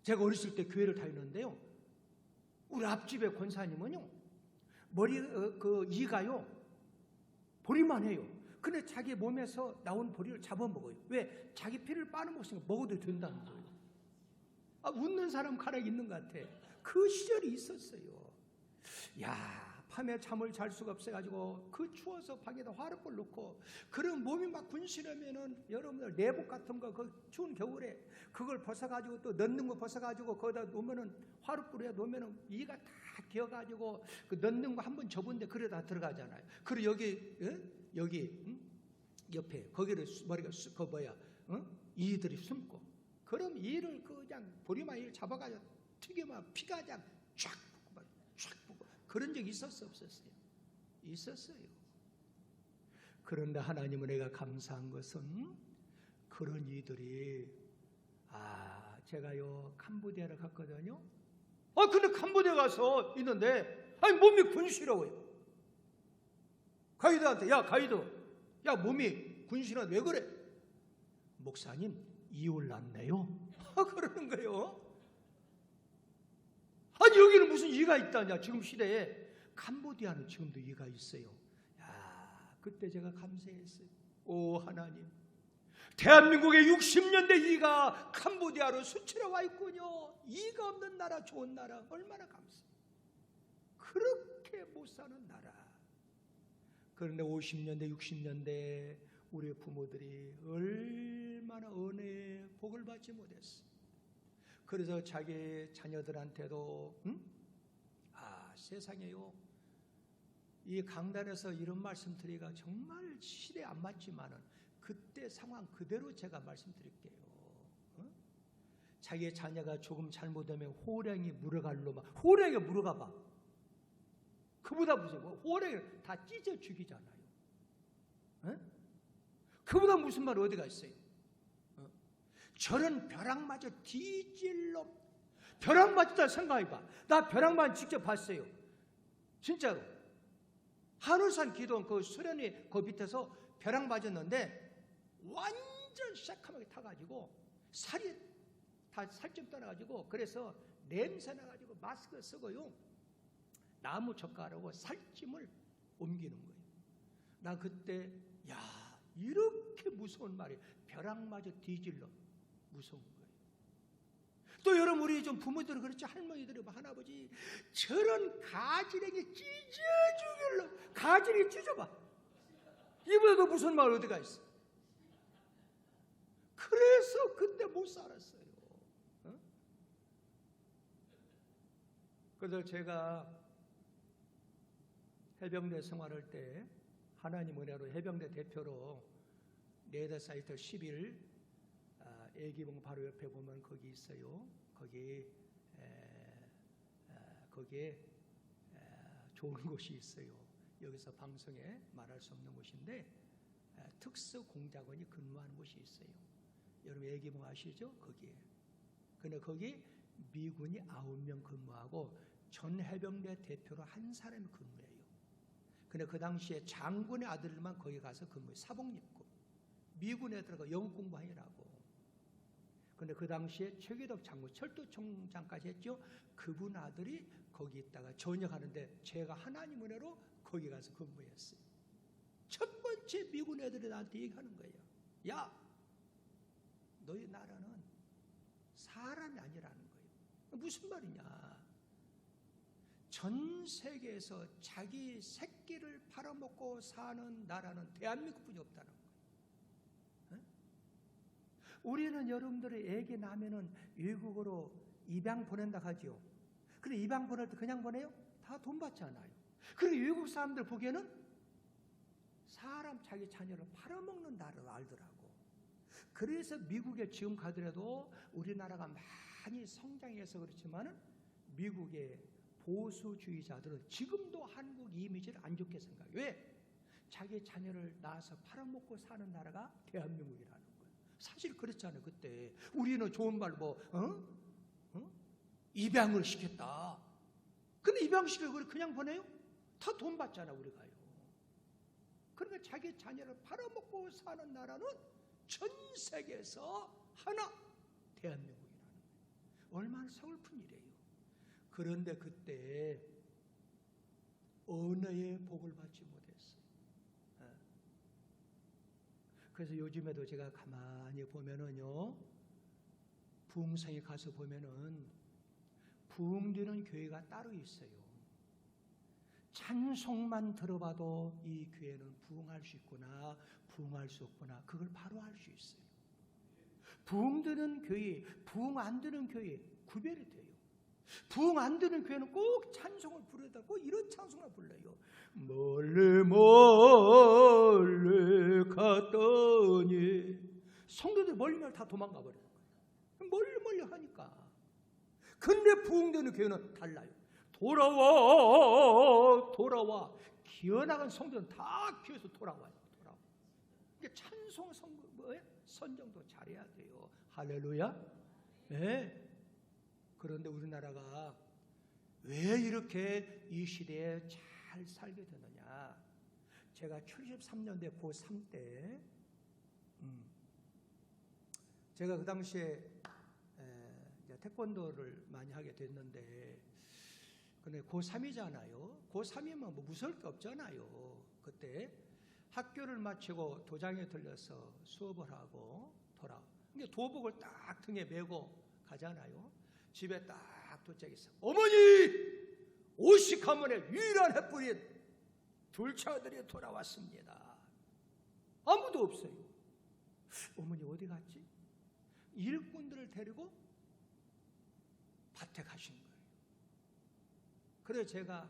제가 어렸을 때 교회를 다녔는데요. 우리 앞집의 권사님은요 머리 그 이가요 보리만 해요. 근데 자기 몸에서 나온 보리를 잡아먹어요. 왜? 자기 피를 빨아먹으니까 먹어도 된다는 거예요. 웃는 사람 가락이 있는 것 같아. 그 시절이 있었어요. 야, 밤에 잠을 잘 수가 없어가지고 그 추워서 방에다 화롯불 넣고 그런 몸이 막 군시려면은 여러분들 내복 같은 거 그 추운 겨울에 그걸 벗어가지고 또 넣는 거 벗어가지고 거기다 놓으면은 화롯불에 놓으면은 이가 다 기어가지고 그 넣는 거 한번 접은데 그래 다 들어가잖아요. 그리고 여기 옆에 거기를 머리가 이들이 숨고 그럼 이를 그냥 보리만 이를 잡아가지고 튀기면 피가 그냥 쫙 붙고 그런 적이 있었어요, 없었어요? 있었어요. 그런데 하나님은 내가 감사한 것은 그런 이들이 제가요 캄보디아를 갔거든요. 근데 캄보디아 가서 있는데 몸이 군시러워요. 가이드한테 가이드 몸이 군시러운데 왜 그래? 목사님 이올 났네요. 그러는 거예요. 여기는 무슨 이가 있다냐. 지금 시대에 캄보디아는 지금도 이가 있어요. 그때 제가 감사했어요. 오 하나님, 대한민국의 60년대 이가 캄보디아로 수출해 와 있군요. 이가 없는 나라, 좋은 나라, 얼마나 감사해요. 그렇게 못 사는 나라. 그런데 50년대 60년대 우리 부모들이 얼마나 은혜의 복을 받지 못했어요. 그래서 자기 자녀들한테도 세상에요 이 강단에서 이런 말씀 드리기가 정말 시대에 안 맞지만은 그때 상황 그대로 제가 말씀드릴게요. 자기 자녀가 조금 잘못하면 호랑이 물어갈로 막 호랑이가 물어가봐. 그보다 무슨 호랑이를 다 찢어 죽이잖아요. 그보다 무슨 말 어디가 있어요? 저런 벼락마저 뒤질러 벼락 맞았다 생각해봐. 나 벼락만 직접 봤어요. 진짜로. 한울산 기도원 그 수련회 그 밑에서 벼락 맞았는데 완전 새카맣게 타가지고 살이 다 살ጭ 떠나가지고 그래서 냄새 나가지고 마스크 쓰고요. 나무 젓가락으로 살찜을 옮기는 거예요. 나 그때 야 이렇게 무서운 말이에요. 벼락마저 뒤질러 무서운 거예요. 또 여러분 우리 좀 부모들은 그렇죠. 할머니들이 할아버지 저런 가지랭이 찢어 죽일러 가지랭이 찢어봐. 이보다 더 무서운 말 어디가 있어. 그래서 그때 못 살았어요. 어? 그래서 제가 해병대 생활할 때 하나님 은혜로 해병대 대표로 레더 사이트 10일 애기봉 바로 옆에 보면 거기 있어요. 거기에 좋은 곳이 있어요. 여기서 방송에 말할 수 없는 곳인데 특수공작원이 근무하는 곳이 있어요. 여러분 애기봉 아시죠? 거기에. 근데 거기 미군이 9명 근무하고 전 해병대 대표로 한 사람이 근무해요. 근데 그 당시에 장군의 아들만 거기 가서 근무해요. 사복 입고. 미군 애들하고 영어 공부하느라고. 근데 그 당시에 최기덕 장군 철도총장까지 했죠. 그분 아들이 거기 있다가 전역하는데 제가 하나님 은혜로 거기 가서 근무했어요. 첫 번째 미군 애들이 나한테 얘기하는 거예요. 야, 너희 나라는 사람이 아니라는 거예요. 무슨 말이냐? 전 세계에서 자기 새끼를 팔아먹고 사는 나라는 대한민국뿐이 없다는 거예요. 우리는 여러분들의 애기 나면은 외국으로 입양 보낸다 하지요. 근데 입양 보낼 때 그냥 보내요? 다 돈 받지 않아요. 그리고 외국 사람들 보기에는 사람 자기 자녀를 팔아먹는 나라를 알더라고. 그래서 미국에 지금 가더라도 우리나라가 많이 성장해서 그렇지만은 미국의 보수주의자들은 지금도 한국 이미지를 안 좋게 생각해요. 왜? 자기 자녀를 낳아서 팔아먹고 사는 나라가 대한민국이라는 거예요. 사실 그렇잖아요. 그때 우리는 좋은 말 입양을 시켰다. 근데 입양시키고 그냥 보내요? 다 돈 받잖아 우리가요. 그러니까 자기 자녀를 팔아먹고 사는 나라는 전 세계에서 하나 대한민국이라는 거예요. 얼마나 서글픈 일이에요. 그런데 그때 언어의 복을 받지 못했어요. 그래서 요즘에도 제가 가만히 보면은요, 부흥성에 가서 보면은 부흥되는 교회가 따로 있어요. 찬송만 들어봐도 이 교회는 부흥할 수 있구나, 부흥할 수 없구나, 그걸 바로 알 수 있어요. 부흥되는 교회, 부흥 안 되는 교회 구별이 돼요. 부흥 안 되는 교회는 꼭 찬송을 부르다 꼭 이런 찬송을 불러요. 멀리 멀리 갔더니 성도들 멀리 다 도망가 버리는 거예요. 멀리 멀리 하니까. 근데 부흥되는 교회는 달라요. 돌아와 돌아와. 기어나간 성도는 다 교회에서 돌아와요. 돌아와. 그러니까 찬송 선정도 잘해야 돼요. 할렐루야. 네. 그런데 우리나라가 왜 이렇게 이 시대에 잘 살게 되느냐? 제가 73년대 고3 때 제가 그 당시에 태권도를 많이 하게 됐는데, 근데 고3이잖아요. 고3이면 뭐 무서울 게 없잖아요. 그때 학교를 마치고 도장에 들려서 수업을 하고 돌아와. 근데 도복을 딱 등에 메고 가잖아요. 집에 딱 도착해서 어머니! 50가문의 유일한 햇불인 둘째 아들이 돌아왔습니다. 아무도 없어요. 어머니 어디 갔지? 일꾼들을 데리고 밭에 가신 거예요. 그래서 제가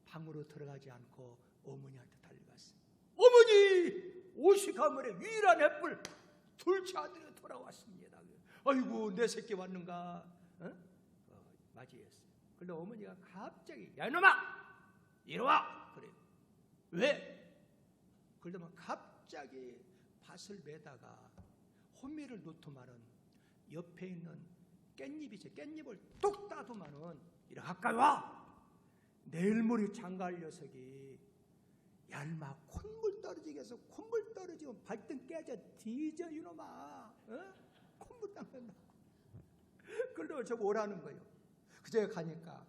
방으로 들어가지 않고 어머니한테 달려갔어요. 어머니! 50가문의 유일한 햇불 둘째 아들이 돌아왔습니다. 아이고 내 새끼 왔는가? 맞이했어요. 그런데 어머니가 갑자기 야 이놈아! 이리와! 그래요. 왜? 그러더만 갑자기 밭을 매다가 호미를 놓더만은 옆에 있는 깻잎이죠. 깻잎을 뚝 따더만은 이리 가까이 와! 내일모레 장가할 녀석이 얄마 콧물 떨어지게 해서 콧물 떨어지면 발등 깨져 뒤져 이놈아. 콧물 닦는다. 그러고 저 오라는 거예요. 그저 가니까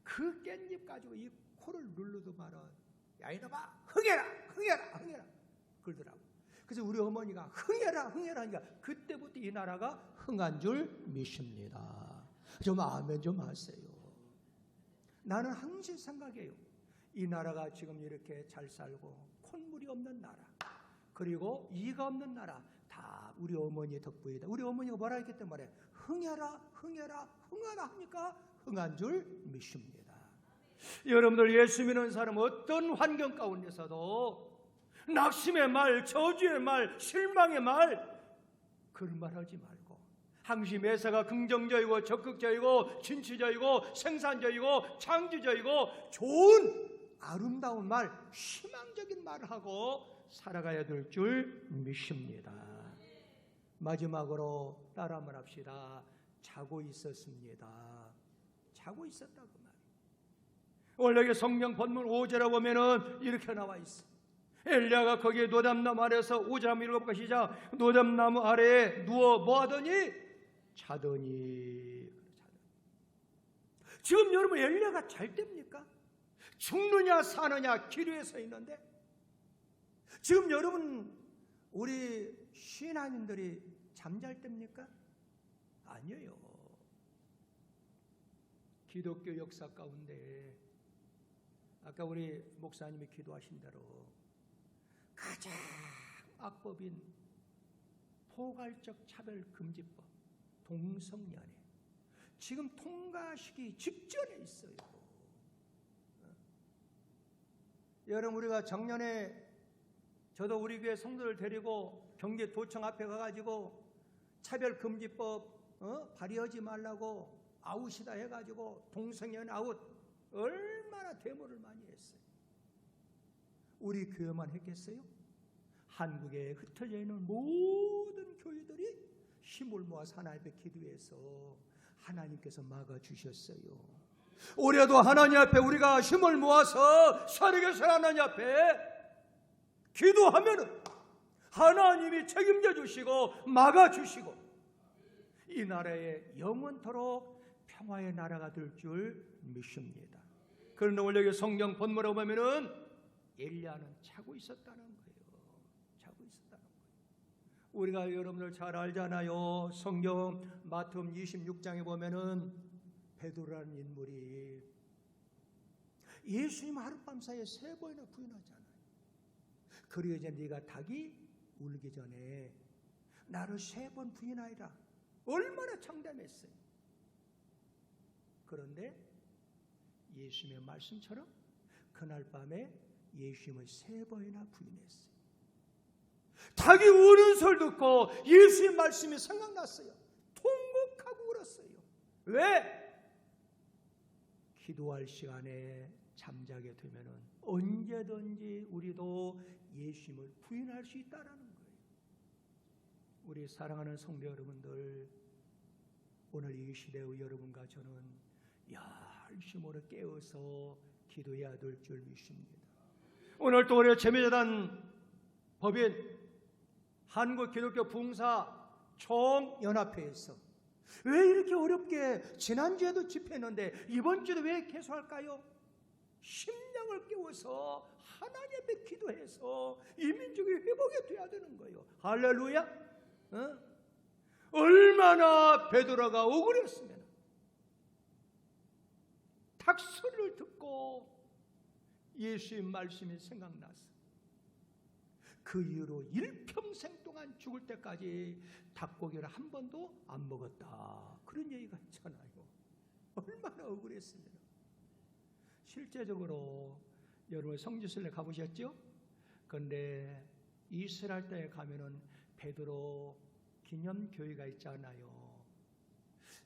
그 깻잎 가지고 이 코를 눌러도 말아. 야 이놈아 흥해라 흥해라 흥해라 그러더라고. 그래서 우리 어머니가 흥해라 흥해라 하니까 그때부터 이 나라가 흥한 줄 믿습니다. 좀 아멘 좀 하세요. 나는 항상 생각해요. 이 나라가 지금 이렇게 잘 살고 콧물이 없는 나라, 그리고 이가 없는 나라 다 우리 어머니 덕분이다. 우리 어머니가 뭐라 했기 때문에 흥해라 흥해라 흥하라 하니까 흥한 줄 믿습니다. 여러분들 예수 믿는 사람 어떤 환경 가운데서도 낙심의 말, 저주의 말, 실망의 말 그런 말 하지 말고 항상 매사가 긍정적이고 적극적이고 진취적이고 생산적이고 창조적이고 좋은 아름다운 말, 희망적인 말을 하고 살아가야 될 줄 믿습니다. 마지막으로 따라 한번 합시다. 자고 있었습니다. 자고 있었다 그 말. 원래 성경 본문 5절에 보면은 이렇게 나와 있어. 엘리야가 거기에 노담나무 아래에서 5절 한번 읽어볼까 시작. 노담나무 아래에 누워 뭐하더니? 자더니. 지금 여러분 엘리야가 잘 됩니까? 죽느냐 사느냐 기류에 서 있는데 지금 여러분 우리 신앙인들이 잠잘 때입니까? 아니에요. 기독교 역사 가운데 아까 우리 목사님이 기도하신 대로 가장 악법인 포괄적 차별금지법 동성연애 지금 통과시기 직전에 있어요. 여러분 우리가 작년에 저도 우리 교회 성도들 데리고 경기 도청 앞에 가가지고 차별금지법 발의하지 말라고 아웃이다 해가지고 동성연애 아웃 얼마나 데모를 많이 했어요. 우리 교회만 했겠어요? 한국에 흩어져 있는 모든 교회들이 힘을 모아서 하나님 앞에 기도해서 하나님께서 막아주셨어요. 올해도 하나님 앞에 우리가 힘을 모아서 살아계신 하나님 앞에 기도하면은 하나님이 책임져 주시고 막아주시고 이 나라에 영원토록 평화의 나라가 될 줄 믿습니다. 그런데 원래 성경 본문에 보면은 엘리야는 자고 있었다는 거예요. 자고 있었다는 거예요. 우리가 여러분들 잘 알잖아요. 성경 마태복음 26장에 보면은 베드로라는 인물이 예수님 하룻밤 사이에 3번이나 부인하잖아요. 그리고 이제 네가 닭이 울기 전에 나를 3번 부인하리라. 얼마나 장담했어요. 그런데 예수님의 말씀처럼 그날 밤에 예수님을 3번이나 부인했어요. 닭이 우는 소리 듣고 예수의 말씀이 생각났어요. 통곡하고 울었어요. 왜? 기도할 시간에 잠자게 되면은 언제든지 우리도 예수님을 부인할 수 있다라는 거예요. 우리 사랑하는 성도 여러분들, 오늘 이 시대의 여러분과 저는 열심으로 깨어서 기도해야 될 줄 믿습니다. 오늘 또 우리 재미재단 법인 한국기독교 부흥사 총연합회에서 왜 이렇게 어렵게 지난주에도 집회했는데 이번 주도 왜 계속 할까요? 심령을 깨워서 하나님 앞에 기도해서 이 민족이 회복이 돼야 되는 거예요. 할렐루야. 얼마나 베드로가 억울했으면 닭 소리를 듣고 예수의 말씀이 생각났어. 그 이후로 일평생 동안 죽을 때까지 닭고기를 한 번도 안 먹었다. 그런 얘기가 있잖아요. 얼마나 억울했으면. 실제적으로 여러분 성지순례 가보셨죠? 그런데 이스라엘 땅에 가면은 베드로 기념교회가 있잖아요.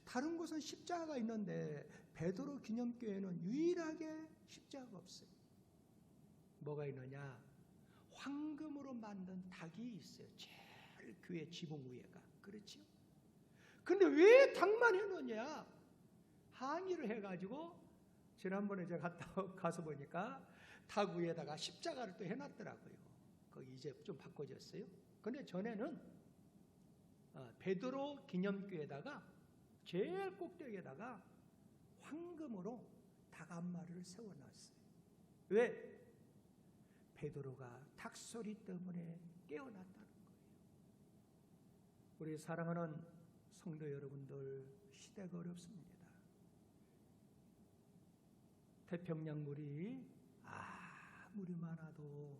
다른 곳은 십자가가 있는데 베드로 기념교회는 유일하게 십자가가 없어요. 뭐가 있느냐? 황금으로 만든 닭이 있어요. 제일 교회 지붕 위에가. 그렇죠? 근데 왜 닭만 해놓냐? 항의를 해가지고 지난번에 제가 가서 보니까 닭 위에다가 십자가를 또 해놨더라고요. 거기 이제 좀 바꿔졌어요. 근데 전에는 베드로 기념교회에다가 제일 꼭대기에다가 황금으로 닭 한 마리를 세워놨어요. 왜? 베드로가 닭소리 때문에 깨어났다는 거예요. 우리 사랑하는 성도 여러분들, 시대가 어렵습니다. 태평양 물이 아무리 많아도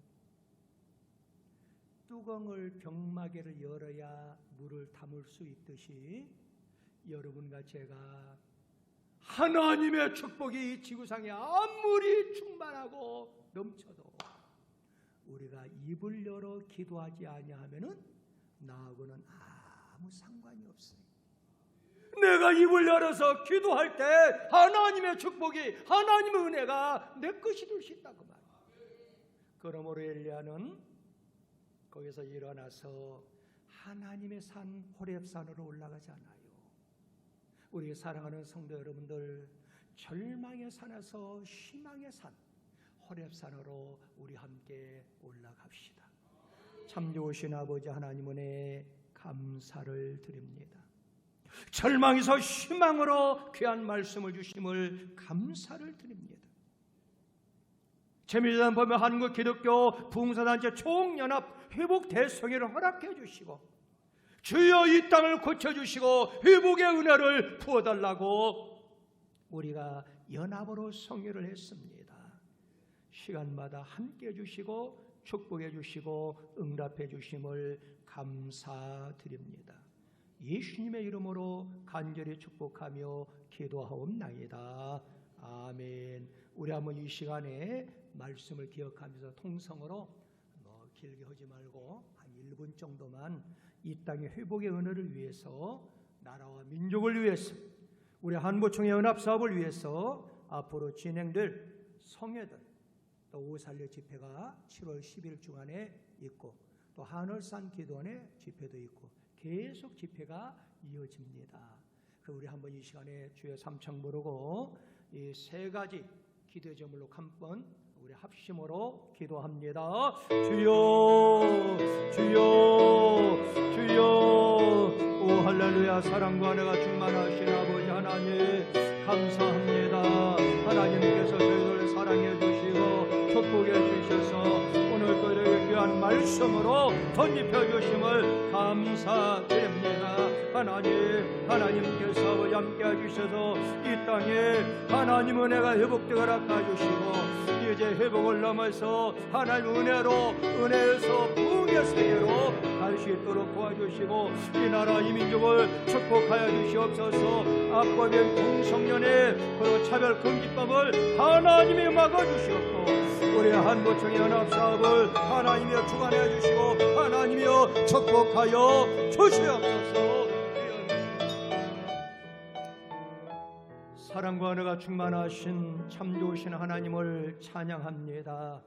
뚜껑을 병마개를 열어야 물을 담을 수 있듯이 여러분과 제가 하나님의 축복이 이 지구상에 아무리 충만하고 넘쳐도 우리가 입을 열어 기도하지 아니하면은 나하고는 아무 상관이 없어요. 내가 입을 열어서 기도할 때 하나님의 축복이, 하나님의 은혜가 내 것이 될 수 있다고 말이에요. 그러므로 엘리야는 거기서 일어나서 하나님의 산 호렙산으로 올라가지 않아요. 우리 사랑하는 성도 여러분들, 절망의 산에서 희망의 산 호렙산으로 우리 함께 올라갑시다. 참 좋으신 아버지 하나님 은혜 감사를 드립니다. 절망에서 희망으로 귀한 말씀을 주심을 감사를 드립니다. 재미있는 보면 한국 기독교 부흥사단체 총연합 회복 대성회를 허락해 주시고 주여 이 땅을 고쳐주시고 회복의 은혜를 부어달라고 우리가 연합으로 성회를 했습니다. 시간마다 함께 해주시고 축복해 주시고 응답해 주심을 감사드립니다. 예수님의 이름으로 간절히 축복하며 기도하옵나이다. 아멘. 우리 한번 이 시간에 말씀을 기억하면서 통성으로 길게 하지 말고 한 1분 정도만 이 땅의 회복의 은혜를 위해서, 나라와 민족을 위해서, 우리 한국총회 연합사업을 위해서 앞으로 진행될 성회들, 또 오살려 집회가 7월 10일 주간에 있고 또 하늘산 기도원의 집회도 있고 계속 집회가 이어집니다. 그럼 우리 한번 이 시간에 주의 삼창 부르고 이 세 가지 기도의 제물로 한번 우리 합심으로 기도합니다. 주여 주여 주여. 오 할렐루야. 사랑과 은혜가 충만하신 아버지 하나님 감사합니다. 하나님께서 저희를 사랑해 주시고 축복해 주셔서 오늘 또 이렇게 귀한 말씀으로 덧입혀 주심을 감사드립니다. 하나님께서 아버지 함께 해주셔서 이 땅에 하나님 은혜가 회복되게 해주시고 이제 회복을 넘어서 하나님 은혜에서 부흥의 세계로 갈 수 있도록 도와주시고 이 나라 이 민족을 축복하여 주시옵소서. 압권된 공성연의 그리고 차별금지법을 하나님이 막아주시옵고 우리 한국총회 연합사업을 하나님이여 주관해 주시고 하나님이여 축복하여 주시옵소서. 사랑과 은혜가 충만하신 참 좋으신 하나님을 찬양합니다.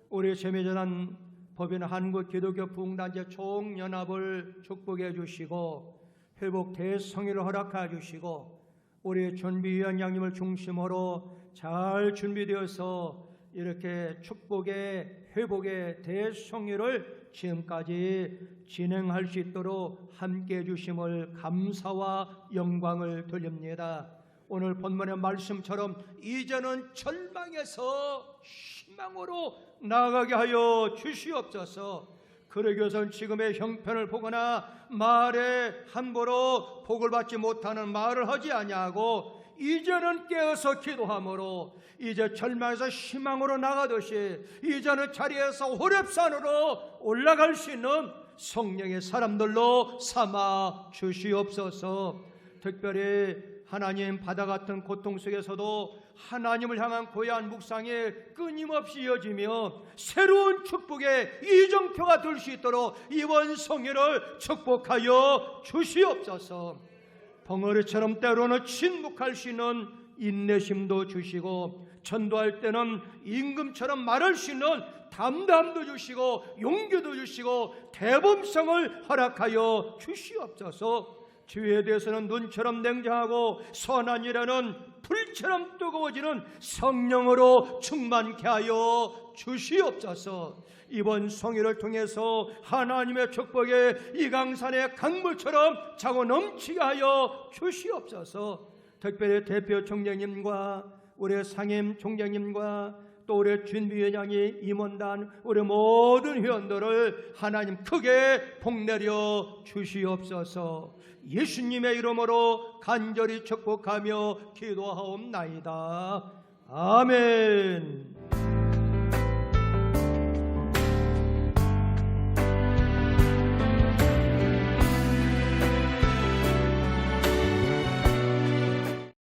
우리 재미전한 법인 한국 기독교 부흥단체 총연합을 축복해 주시고 회복 대성회를 허락해 주시고 우리 준비위원장님을 중심으로 잘 준비되어서 이렇게 축복의 회복의 대성회를 지금까지 진행할 수 있도록 함께해 주심을 감사와 영광을 돌립니다. 오늘 본문의 말씀처럼 이제는 절망에서 희망으로 나아가게 하여 주시옵소서. 그러기 위해서는 지금의 형편을 보거나 말에 함부로 복을 받지 못하는 말을 하지 아니하고 이제는 깨어서 기도함으로 이제 절망에서 희망으로 나가듯이 이제는 자리에서 호렙산으로 올라갈 수 있는 성령의 사람들로 삼아 주시옵소서. 특별히 하나님 바다 같은 고통 속에서도 하나님을 향한 고요한 묵상이 끊임없이 이어지며 새로운 축복의 이정표가 될 수 있도록 이번 성회를 축복하여 주시옵소서. 벙어리처럼 때로는 침묵할 수 있는 인내심도 주시고 전도할 때는 임금처럼 말할 수 있는 담담도 주시고 용기도 주시고 대범성을 허락하여 주시옵소서. 주에 대해서는 눈처럼 냉정하고 선한 일에는 불처럼 뜨거워지는 성령으로 충만케 하여 주시옵소서. 이번 성회를 통해서 하나님의 축복에 이 강산의 강물처럼 차고 넘치게 하여 주시옵소서. 특별히 대표 총장님과 우리 상임 총장님과 또 우리 준비위원장이 임원단 우리 모든 회원들을 하나님 크게 복내려 주시옵소서. 예수님의 이름으로 간절히 축복하며 기도하옵나이다. 아멘.